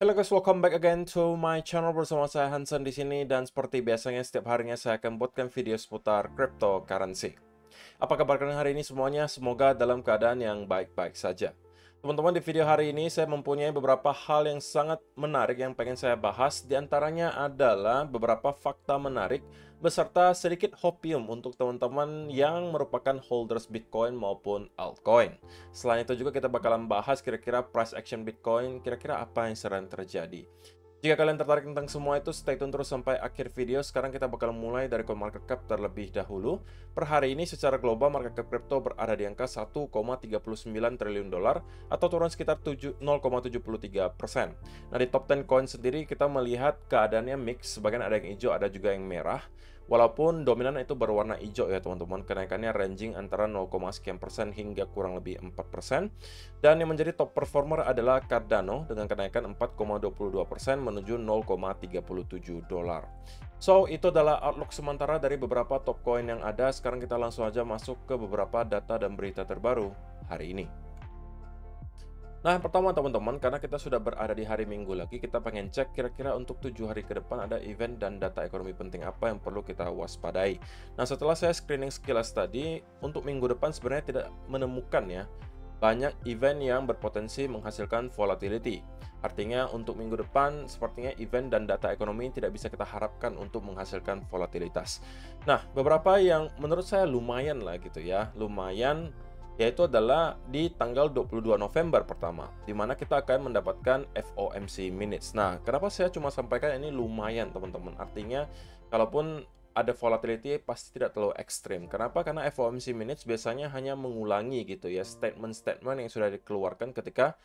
Hello guys, welcome back again to my channel bersama saya Hansen di sini, dan seperti biasanya setiap harinya saya akan buatkan video seputar cryptocurrency. Apa kabar kalian hari ini semuanya? Semoga dalam keadaan yang baik-baik saja. Teman-teman, di video hari ini saya mempunyai beberapa hal yang sangat menarik yang pengen saya bahas. Di antaranya adalah beberapa fakta menarik beserta sedikit hopium untuk teman-teman yang merupakan holders Bitcoin maupun altcoin. Selain itu juga kita bakalan bahas kira-kira price action Bitcoin, kira-kira apa yang sedang terjadi. Jika kalian tertarik tentang semua itu, stay tune terus sampai akhir video. Sekarang kita bakal mulai dari CoinMarketCap terlebih dahulu. Per hari ini secara global market cap crypto berada di angka 1,39 triliun dolar atau turun sekitar 0,73%. Nah, di top 10 coin sendiri kita melihat keadaannya mix, sebagian ada yang hijau, ada juga yang merah. Walaupun dominan itu berwarna hijau ya teman-teman, kenaikannya ranging antara 0, sekian persen hingga kurang lebih 4%. Dan yang menjadi top performer adalah Cardano dengan kenaikan 4,22% menuju 0,37 dolar. So, itu adalah outlook sementara dari beberapa top coin yang ada. Sekarang kita langsung aja masuk ke beberapa data dan berita terbaru hari ini. Nah, pertama teman-teman, karena kita sudah berada di hari Minggu lagi, kita pengen cek kira-kira untuk 7 hari ke depan ada event dan data ekonomi penting apa yang perlu kita waspadai. Nah, setelah saya screening sekilas tadi, untuk minggu depan sebenarnya tidak menemukan ya banyak event yang berpotensi menghasilkan volatility. Artinya untuk minggu depan sepertinya event dan data ekonomi tidak bisa kita harapkan untuk menghasilkan volatilitas. Nah, beberapa yang menurut saya lumayan lah gitu ya, lumayan, yaitu adalah di tanggal 22 November pertama, di mana kita akan mendapatkan FOMC minutes. Nah, kenapa saya cuma sampaikan ini lumayan teman-teman? Artinya, kalaupun ada volatility pasti tidak terlalu ekstrim. Kenapa? Karena FOMC minutes biasanya hanya mengulangi gitu ya statement-statement yang sudah dikeluarkan ketika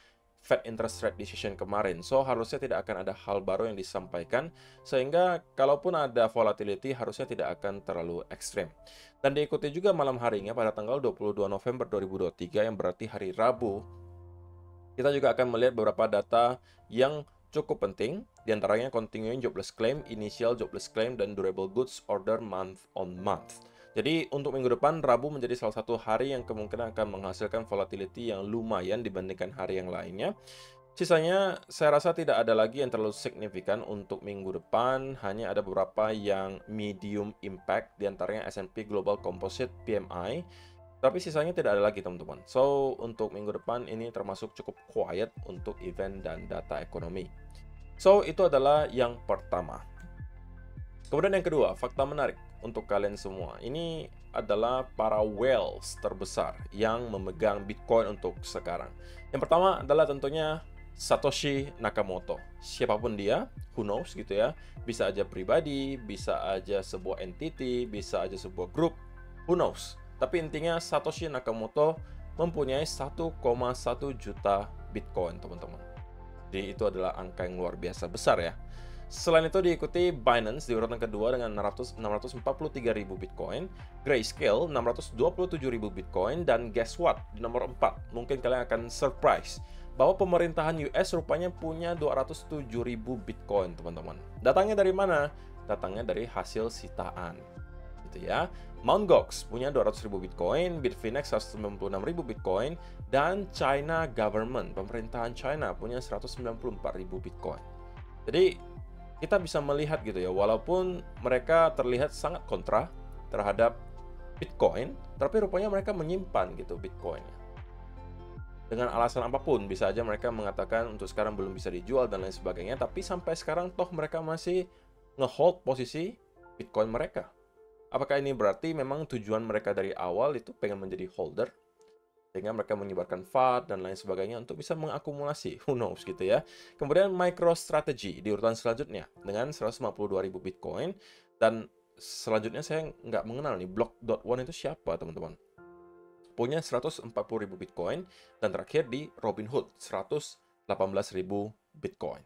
Fed interest rate decision kemarin. So, harusnya tidak akan ada hal baru yang disampaikan, sehingga kalaupun ada volatility harusnya tidak akan terlalu ekstrim. Dan diikuti juga malam harinya pada tanggal 22 November 2023 yang berarti hari Rabu, kita juga akan melihat beberapa data yang cukup penting, diantaranya continuing jobless claim, initial jobless claim, dan durable goods order month on month. Jadi untuk minggu depan, Rabu menjadi salah satu hari yang kemungkinan akan menghasilkan volatility yang lumayan dibandingkan hari yang lainnya. Sisanya saya rasa tidak ada lagi yang terlalu signifikan untuk minggu depan, hanya ada beberapa yang medium impact, diantaranya S&P Global Composite PMI, tapi sisanya tidak ada lagi teman-teman. So, untuk minggu depan ini termasuk cukup quiet untuk event dan data ekonomi. So, itu adalah yang pertama. Kemudian yang kedua, fakta menarik untuk kalian semua. Ini adalah para whales terbesar yang memegang Bitcoin untuk sekarang. Yang pertama adalah tentunya Satoshi Nakamoto. Siapapun dia, who knows gitu ya. Bisa aja pribadi, bisa aja sebuah entity, bisa aja sebuah grup, who knows. Tapi intinya Satoshi Nakamoto mempunyai 1,1 juta Bitcoin, teman-teman. Jadi itu adalah angka yang luar biasa besar ya. Selain itu diikuti Binance di urutan kedua dengan 643.000 Bitcoin, Grayscale 627.000 Bitcoin, dan guess what? Di nomor 4, mungkin kalian akan surprise bahwa pemerintahan US rupanya punya 207.000 Bitcoin, teman-teman. Datangnya dari mana? Datangnya dari hasil sitaan. Gitu ya. Mt. Gox punya 200.000 Bitcoin, Bitfinex 196.000 Bitcoin, dan China Government, pemerintahan China punya 194.000 Bitcoin. Jadi kita bisa melihat gitu ya, walaupun mereka terlihat sangat kontra terhadap Bitcoin, tapi rupanya mereka menyimpan gitu Bitcoinnya. Dengan alasan apapun, bisa aja mereka mengatakan untuk sekarang belum bisa dijual dan lain sebagainya, tapi sampai sekarang toh mereka masih ngehold posisi Bitcoin mereka. Apakah ini berarti memang tujuan mereka dari awal itu pengen menjadi holder, sehingga mereka menyebarkan FAT dan lain sebagainya untuk bisa mengakumulasi, who knows gitu ya. Kemudian MicroStrategy di urutan selanjutnya dengan 152.000 Bitcoin, dan selanjutnya saya nggak mengenal nih, Block.one itu siapa teman-teman. Punya 140.000 Bitcoin, dan terakhir di Robinhood 118.000 Bitcoin.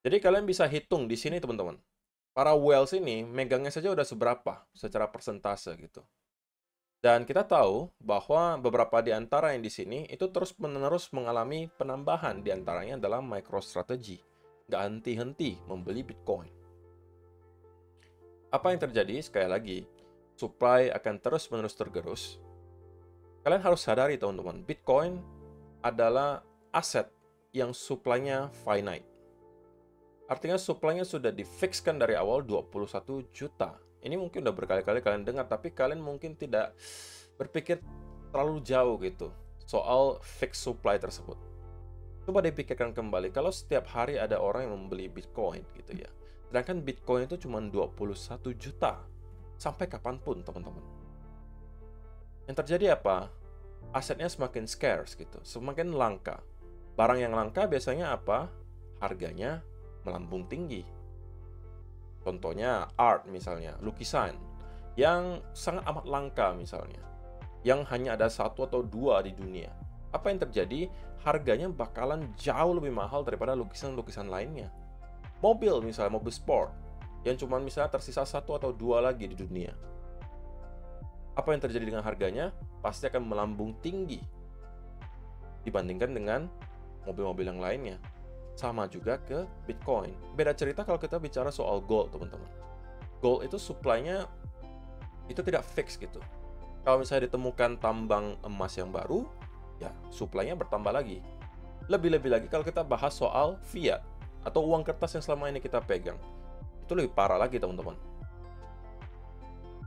Jadi kalian bisa hitung di sini teman-teman. Para whales ini megangnya saja udah seberapa secara persentase gitu. Dan kita tahu bahwa beberapa di antara yang di sini itu terus-menerus mengalami penambahan, di antaranya adalah MicroStrategy. Nggak henti-henti membeli Bitcoin. Apa yang terjadi? Sekali lagi, supply akan terus-menerus tergerus. Kalian harus sadari teman-teman, Bitcoin adalah aset yang supply-nya finite. Artinya supply-nya sudah di-fixkan dari awal 21 juta. Ini mungkin udah berkali-kali kalian dengar, tapi kalian mungkin tidak berpikir terlalu jauh gitu soal fixed supply tersebut. Coba dipikirkan kembali, kalau setiap hari ada orang yang membeli Bitcoin gitu ya. Sedangkan Bitcoin itu cuma 21 juta. Sampai kapanpun, teman-teman. Yang terjadi apa? Asetnya semakin scarce gitu, semakin langka. Barang yang langka biasanya apa? Harganya melambung tinggi. Contohnya art misalnya, lukisan yang sangat amat langka misalnya, yang hanya ada satu atau dua di dunia. Apa yang terjadi? Harganya bakalan jauh lebih mahal daripada lukisan-lukisan lainnya. Mobil misalnya, mobil sport yang cuma misalnya tersisa satu atau dua lagi di dunia. Apa yang terjadi dengan harganya? Pasti akan melambung tinggi dibandingkan dengan mobil-mobil yang lainnya. Sama juga ke Bitcoin. Beda cerita kalau kita bicara soal gold, teman-teman. Gold itu supply-nya itu tidak fix gitu. Kalau misalnya ditemukan tambang emas yang baru, ya supply-nya bertambah lagi. Lebih-lebih lagi kalau kita bahas soal fiat atau uang kertas yang selama ini kita pegang. Itu lebih parah lagi, teman-teman.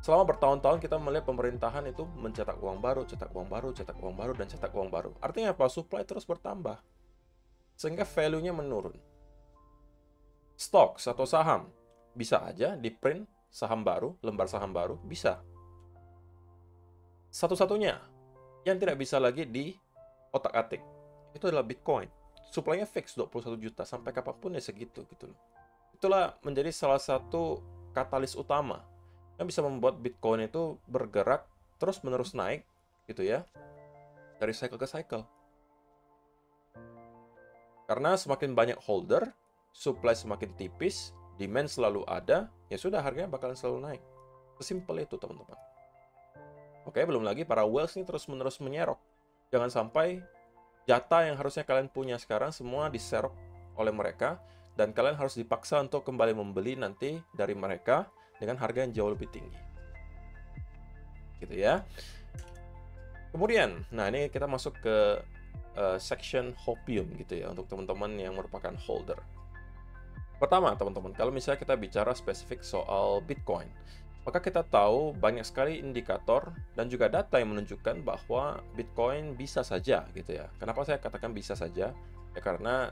Selama bertahun-tahun kita melihat pemerintahan itu mencetak uang baru, cetak uang baru, cetak uang baru, dan cetak uang baru. Artinya apa? Supply terus bertambah. Sehingga value-nya menurun. Stocks atau saham, bisa aja di print saham baru, lembar saham baru, bisa. Satu-satunya yang tidak bisa lagi di otak-atik, itu adalah Bitcoin. Supply-nya fix 21 juta, sampai kapanpun ya segitu gitu loh. Itulah menjadi salah satu katalis utama yang bisa membuat Bitcoin itu bergerak terus-menerus naik gitu ya, dari cycle ke cycle. Karena semakin banyak holder, supply semakin tipis, demand selalu ada, ya sudah harganya bakalan selalu naik. Sesimpel itu, teman-teman. Oke, belum lagi para whales ini terus-menerus menyerok. Jangan sampai jatah yang harusnya kalian punya sekarang semua diserok oleh mereka, dan kalian harus dipaksa untuk kembali membeli nanti dari mereka dengan harga yang jauh lebih tinggi. Gitu ya. Kemudian, nah ini kita masuk ke section hopium gitu ya, untuk teman-teman yang merupakan holder. Pertama, teman-teman, kalau misalnya kita bicara spesifik soal Bitcoin, maka kita tahu banyak sekali indikator dan juga data yang menunjukkan bahwa Bitcoin bisa saja gitu ya. Kenapa saya katakan bisa saja? Ya karena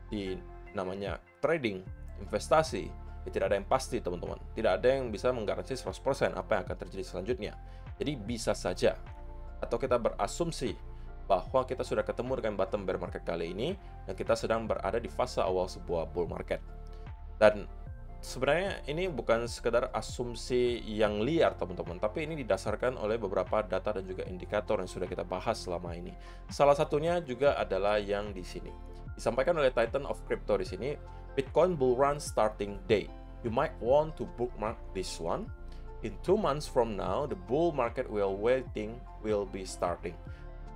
di namanya trading, investasi, ya tidak ada yang pasti, teman-teman. Tidak ada yang bisa menggaransi 100% apa yang akan terjadi selanjutnya. Jadi bisa saja. Atau kita berasumsi bahwa kita sudah ketemu dengan bottom bear market kali ini, dan kita sedang berada di fase awal sebuah bull market. Dan sebenarnya ini bukan sekedar asumsi yang liar, teman-teman, tapi ini didasarkan oleh beberapa data dan juga indikator yang sudah kita bahas selama ini. Salah satunya juga adalah yang di sini. Disampaikan oleh Titan of Crypto di sini, Bitcoin bull run starting date. You might want to bookmark this one. In 2 months from now, the bull market will be starting.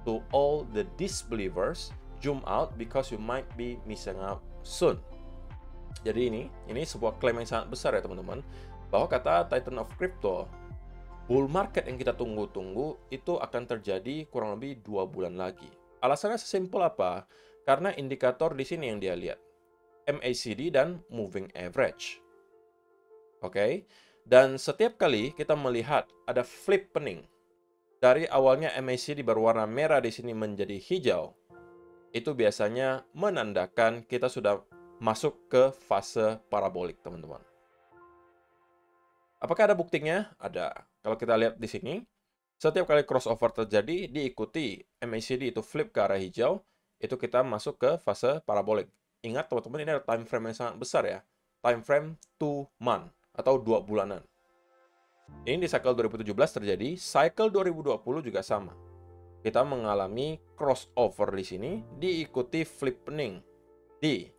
To all the disbelievers, zoom out because you might be missing out soon. Jadi ini sebuah klaim yang sangat besar ya, teman-teman, bahwa kata Titan of Crypto, bull market yang kita tunggu-tunggu itu akan terjadi kurang lebih 2 bulan lagi. Alasannya sesimpel apa? Karena indikator di sini yang dia lihat, MACD dan moving average. Oke? Dan setiap kali kita melihat ada flippening dari awalnya MACD berwarna merah di sini menjadi hijau, itu biasanya menandakan kita sudah masuk ke fase parabolik, teman-teman. Apakah ada buktinya? Ada. Kalau kita lihat di sini, setiap kali crossover terjadi, diikuti MACD itu flip ke arah hijau, itu kita masuk ke fase parabolik. Ingat, teman-teman, ini ada time frame yang sangat besar ya. Time frame 2 month atau 2 bulanan. Ini di cycle 2017 terjadi, cycle 2020 juga sama. Kita mengalami crossover di sini, diikuti flippening di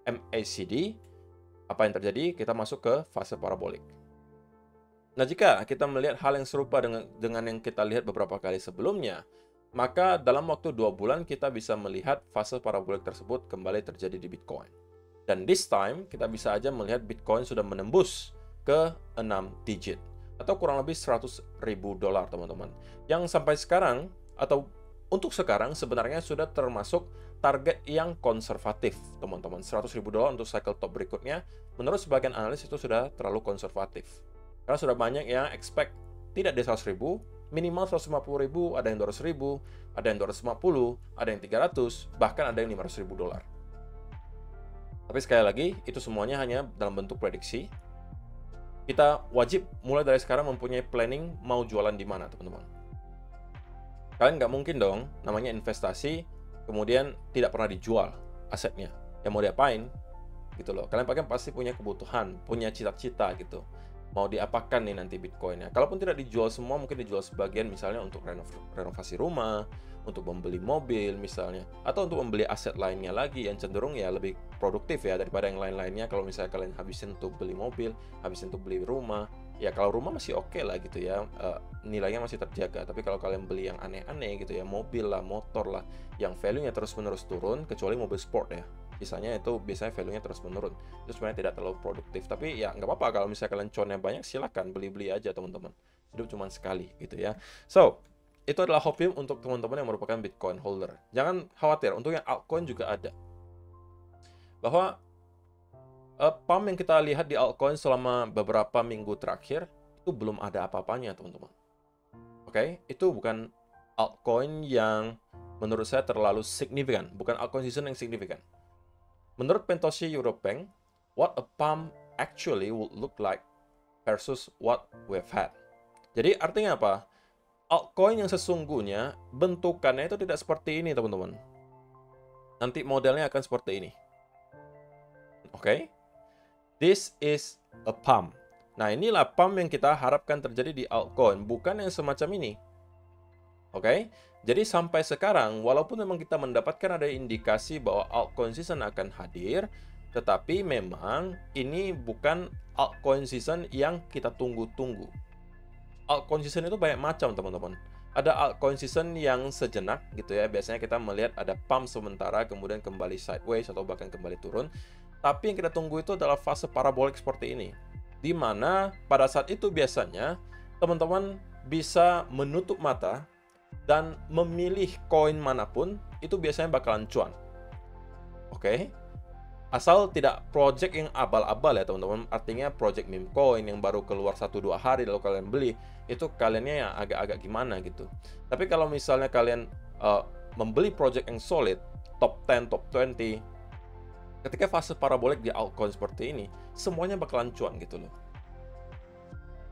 MACD. Apa yang terjadi? Kita masuk ke fase parabolik. Nah, jika kita melihat hal yang serupa dengan yang kita lihat beberapa kali sebelumnya, maka dalam waktu 2 bulan kita bisa melihat fase parabolik tersebut kembali terjadi di Bitcoin. Dan this time, kita bisa aja melihat Bitcoin sudah menembus ke 6 digit. Atau kurang lebih $100.000, teman-teman. Yang sampai sekarang, atau untuk sekarang sebenarnya sudah termasuk target yang konservatif, teman-teman. $100.000 untuk cycle top berikutnya, menurut sebagian analis itu sudah terlalu konservatif. Karena sudah banyak yang expect tidak di 100.000, minimal 150.000, ada yang 200.000, ada yang 250, ada yang 300, bahkan ada yang $500.000. Tapi sekali lagi, itu semuanya hanya dalam bentuk prediksi. Kita wajib mulai dari sekarang mempunyai planning mau jualan di mana, teman-teman. Kalian nggak mungkin dong, namanya investasi, kemudian tidak pernah dijual asetnya. Yang mau diapain? Gitu loh. Kalian pasti punya kebutuhan, punya cita-cita gitu. Mau diapakan nih nanti Bitcoinnya. Kalaupun tidak dijual semua, mungkin dijual sebagian misalnya untuk renovasi rumah, untuk membeli mobil misalnya, atau untuk membeli aset lainnya lagi yang cenderung ya lebih produktif ya daripada yang lain-lainnya. Kalau misalnya kalian habisin untuk beli mobil, habisin untuk beli rumah, ya kalau rumah masih oke lah gitu ya, nilainya masih terjaga. Tapi kalau kalian beli yang aneh-aneh gitu ya, mobil lah, motor lah, yang value-nya terus-menerus turun, kecuali mobil sport ya, sisanya itu biasanya value-nya terus menurun. Itu sebenarnya tidak terlalu produktif. Tapi ya nggak apa-apa kalau misalnya kalian cuannya banyak, silakan beli-beli aja teman-teman. Hidup cuma sekali gitu ya. So, itu adalah hopium untuk teman-teman yang merupakan Bitcoin holder. Jangan khawatir, untuk yang altcoin juga ada. Bahwa pump yang kita lihat di altcoin selama beberapa minggu terakhir, itu belum ada apa-apanya teman-teman. Oke, itu bukan altcoin yang menurut saya terlalu signifikan. Bukan altcoin season yang signifikan. Menurut Pentoshi Eurobank, what a pump actually would look like versus what we've had. Jadi artinya apa? Altcoin yang sesungguhnya bentukannya itu tidak seperti ini, teman-teman. Nanti modelnya akan seperti ini. Oke? This is a pump. Nah, inilah pump yang kita harapkan terjadi di altcoin, bukan yang semacam ini. Oke? Jadi sampai sekarang, walaupun memang kita mendapatkan ada indikasi bahwa altcoin season akan hadir, tetapi memang ini bukan altcoin season yang kita tunggu-tunggu. Altcoin season itu banyak macam, teman-teman. Ada altcoin season yang sejenak gitu ya. Biasanya kita melihat ada pump sementara, kemudian kembali sideways atau bahkan kembali turun. Tapi yang kita tunggu itu adalah fase parabolik seperti ini. Di mana pada saat itu biasanya teman-teman bisa menutup mata dan memilih koin manapun, itu biasanya bakalan cuan. Oke? Asal tidak project yang abal-abal ya teman-teman. Artinya project meme coin yang baru keluar 1-2 hari lalu kalian beli, itu kaliannya yang agak-agak gimana gitu. Tapi kalau misalnya kalian membeli project yang solid, top 10, top 20, ketika fase parabolik di altcoin seperti ini, semuanya bakalan cuan gitu loh.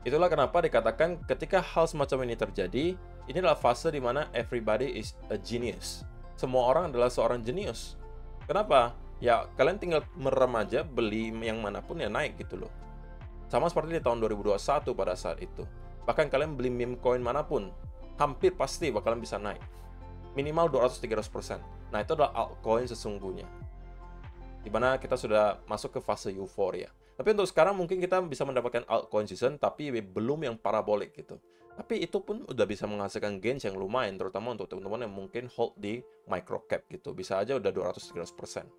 Itulah kenapa dikatakan ketika hal semacam ini terjadi, ini adalah fase di mana everybody is a genius. Semua orang adalah seorang jenius. Kenapa? Ya, kalian tinggal merem aja, beli yang manapun ya naik gitu loh. Sama seperti di tahun 2021 pada saat itu. Bahkan kalian beli meme coin manapun, hampir pasti bakalan bisa naik. Minimal 200-300%. Nah, itu adalah altcoin sesungguhnya. Dimana kita sudah masuk ke fase euforia. Tapi untuk sekarang mungkin kita bisa mendapatkan altcoin season, tapi belum yang parabolik gitu. Tapi itu pun udah bisa menghasilkan gains yang lumayan, terutama untuk teman-teman yang mungkin hold di microcap gitu. Bisa aja udah 200-300%.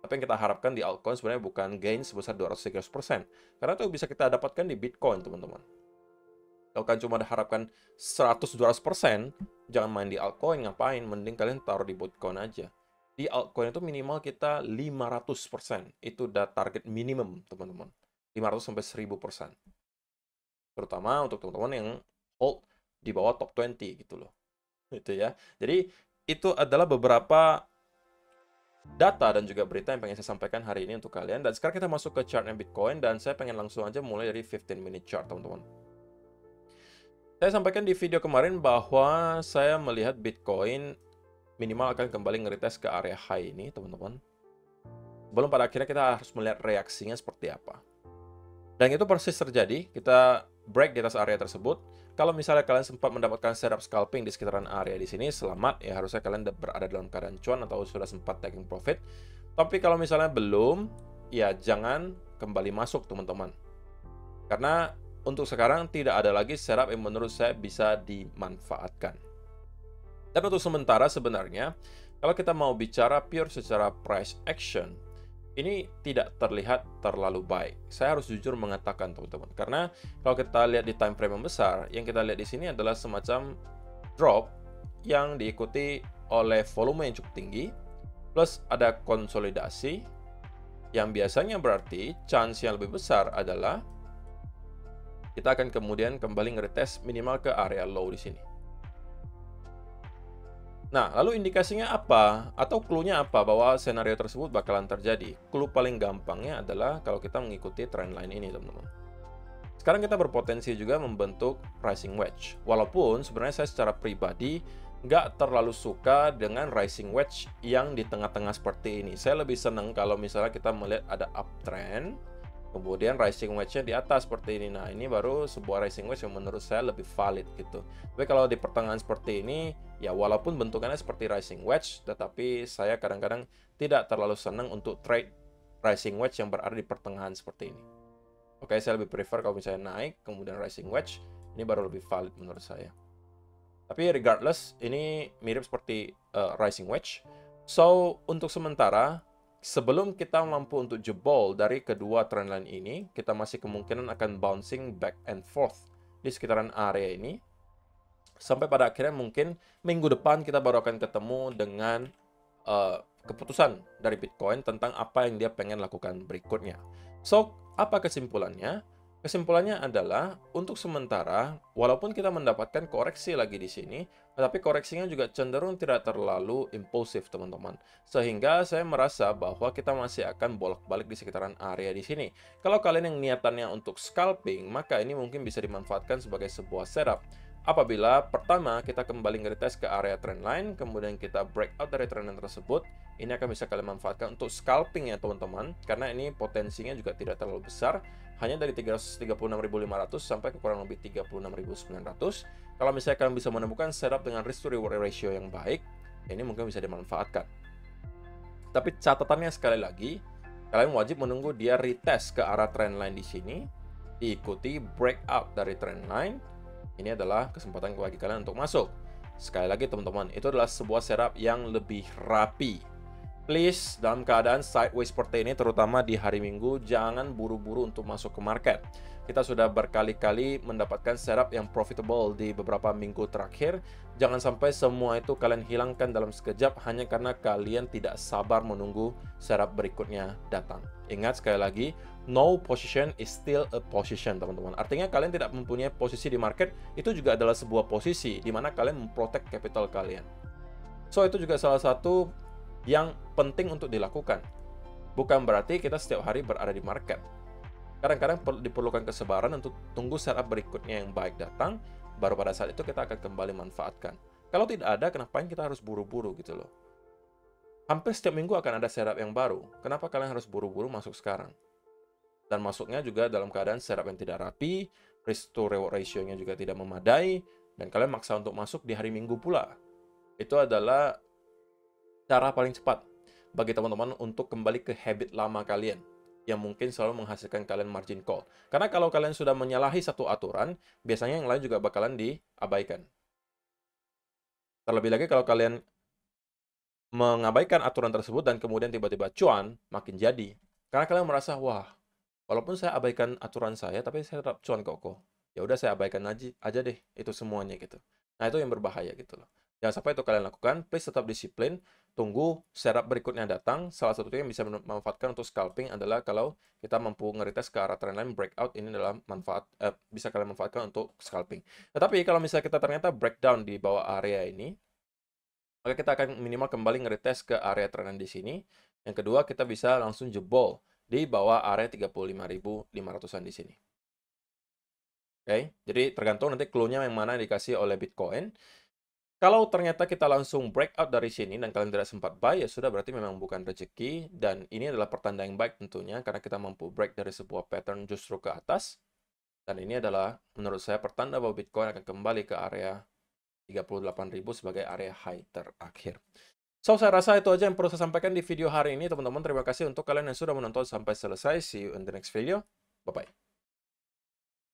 Tapi yang kita harapkan di altcoin sebenarnya bukan gain sebesar 200-300%. Karena itu bisa kita dapatkan di Bitcoin, teman-teman. Kalau kalian cuma harapkan 100-200%, jangan main di altcoin, ngapain? Mending kalian taruh di Bitcoin aja. Di altcoin itu minimal kita 500%. Itu udah target minimum, teman-teman. 500-1000%. Terutama untuk teman-teman yang hold di bawah top 20 gitu loh. Itu ya. Jadi itu adalah beberapa data dan juga berita yang pengen saya sampaikan hari ini untuk kalian. Dan sekarang kita masuk ke chartnya Bitcoin, dan saya pengen langsung aja mulai dari 15-minute chart, teman-teman. Saya sampaikan di video kemarin bahwa saya melihat Bitcoin minimal akan kembali nge-retest ke area high ini, teman-teman. Belum pada akhirnya kita harus melihat reaksinya seperti apa. Dan itu persis terjadi, kita break di atas area tersebut. Kalau misalnya kalian sempat mendapatkan setup scalping di sekitaran area di sini, selamat ya, harusnya kalian berada dalam keadaan cuan atau sudah sempat taking profit. Tapi kalau misalnya belum, ya jangan kembali masuk, teman-teman. Karena untuk sekarang tidak ada lagi setup yang menurut saya bisa dimanfaatkan. Dan untuk sementara sebenarnya, kalau kita mau bicara pure secara price action, ini tidak terlihat terlalu baik. Saya harus jujur mengatakan, teman-teman. Karena kalau kita lihat di time frame yang besar, yang kita lihat di sini adalah semacam drop yang diikuti oleh volume yang cukup tinggi, plus ada konsolidasi, yang biasanya berarti chance yang lebih besar adalah kita akan kemudian kembali nge-retest minimal ke area low di sini. Nah, lalu indikasinya apa? Atau clue-nya apa bahwa senario tersebut bakalan terjadi? Clue paling gampangnya adalah kalau kita mengikuti trendline ini, teman-teman. Sekarang kita berpotensi juga membentuk rising wedge. Walaupun sebenarnya saya secara pribadi nggak terlalu suka dengan rising wedge yang di tengah-tengah seperti ini. Saya lebih senang kalau misalnya kita melihat ada uptrend, kemudian rising wedge-nya di atas seperti ini. Nah, ini baru sebuah rising wedge yang menurut saya lebih valid gitu. Tapi kalau di pertengahan seperti ini, ya walaupun bentukannya seperti rising wedge, tetapi saya kadang-kadang tidak terlalu senang untuk trade rising wedge yang berada di pertengahan seperti ini. Oke, saya lebih prefer kalau misalnya naik, kemudian rising wedge, ini baru lebih valid menurut saya. Tapi regardless, ini mirip seperti rising wedge. So, untuk sementara, sebelum kita mampu untuk jebol dari kedua trendline ini, kita masih kemungkinan akan bouncing back and forth di sekitaran area ini. Sampai pada akhirnya mungkin minggu depan kita baru akan ketemu dengan keputusan dari Bitcoin tentang apa yang dia pengen lakukan berikutnya. So, apa kesimpulannya? Kesimpulannya adalah, untuk sementara, walaupun kita mendapatkan koreksi lagi di sini, tetapi koreksinya juga cenderung tidak terlalu impulsif, teman-teman. Sehingga saya merasa bahwa kita masih akan bolak-balik di sekitaran area di sini. Kalau kalian yang niatannya untuk scalping, maka ini mungkin bisa dimanfaatkan sebagai sebuah setup. Apabila pertama kita kembali nge-retest ke area trendline, kemudian kita breakout dari trendline tersebut, ini akan bisa kalian manfaatkan untuk scalping ya teman-teman, karena ini potensinya juga tidak terlalu besar, hanya dari 336.500 sampai ke kurang lebih 36.900. Kalau misalnya kalian bisa menemukan setup dengan risk to reward ratio yang baik, ini mungkin bisa dimanfaatkan. Tapi catatannya sekali lagi, kalian wajib menunggu dia retest ke arah trendline di sini, diikuti breakout dari trendline. Ini adalah kesempatan bagi kalian untuk masuk. Sekali lagi teman-teman, itu adalah sebuah setup yang lebih rapi. Please, dalam keadaan sideways seperti ini, terutama di hari Minggu, jangan buru-buru untuk masuk ke market. Kita sudah berkali-kali mendapatkan setup yang profitable di beberapa minggu terakhir. Jangan sampai semua itu kalian hilangkan dalam sekejap hanya karena kalian tidak sabar menunggu setup berikutnya datang. Ingat sekali lagi, no position is still a position, teman-teman. Artinya kalian tidak mempunyai posisi di market, itu juga adalah sebuah posisi di mana kalian memprotect capital kalian. So, itu juga salah satu yang penting untuk dilakukan. Bukan berarti kita setiap hari berada di market. Kadang-kadang diperlukan kesabaran untuk tunggu setup berikutnya yang baik datang, baru pada saat itu kita akan kembali manfaatkan. Kalau tidak ada, kenapa kita harus buru-buru gitu loh? Hampir setiap minggu akan ada setup yang baru. Kenapa kalian harus buru-buru masuk sekarang? Dan masuknya juga dalam keadaan setup yang tidak rapi, risk to reward ratio-nya juga tidak memadai, dan kalian maksa untuk masuk di hari Minggu pula. Itu adalah cara paling cepat bagi teman-teman untuk kembali ke habit lama kalian, yang mungkin selalu menghasilkan kalian margin call. Karena kalau kalian sudah menyalahi satu aturan, biasanya yang lain juga bakalan diabaikan. Terlebih lagi kalau kalian mengabaikan aturan tersebut dan kemudian tiba-tiba cuan, makin jadi. Karena kalian merasa, wah, walaupun saya abaikan aturan saya, tapi saya tetap cuan kok. Ya udah saya abaikan aja deh itu semuanya gitu. Nah, itu yang berbahaya gitu loh. Jangan sampai itu kalian lakukan, please tetap disiplin, tunggu setup berikutnya datang. Salah satunya yang bisa memanfaatkan untuk scalping adalah kalau kita mampu nge-retest ke arah trendline breakout, ini adalah bisa kalian manfaatkan untuk scalping. Tetapi kalau misalnya kita ternyata breakdown di bawah area ini, maka kita akan minimal kembali nge-retest ke area trendline di sini. Yang kedua, kita bisa langsung jebol di bawah area 35.500-an di sini. Oke, jadi tergantung nanti clue-nya yang mana dikasih oleh Bitcoin. Kalau ternyata kita langsung breakout dari sini dan kalian tidak sempat buy, ya sudah berarti memang bukan rezeki. Dan ini adalah pertanda yang baik tentunya, karena kita mampu break dari sebuah pattern justru ke atas. Dan ini adalah menurut saya pertanda bahwa Bitcoin akan kembali ke area 38.000 sebagai area high terakhir. So, saya rasa itu aja yang perlu saya sampaikan di video hari ini, teman-teman. Terima kasih untuk kalian yang sudah menonton sampai selesai. See you in the next video. Bye-bye.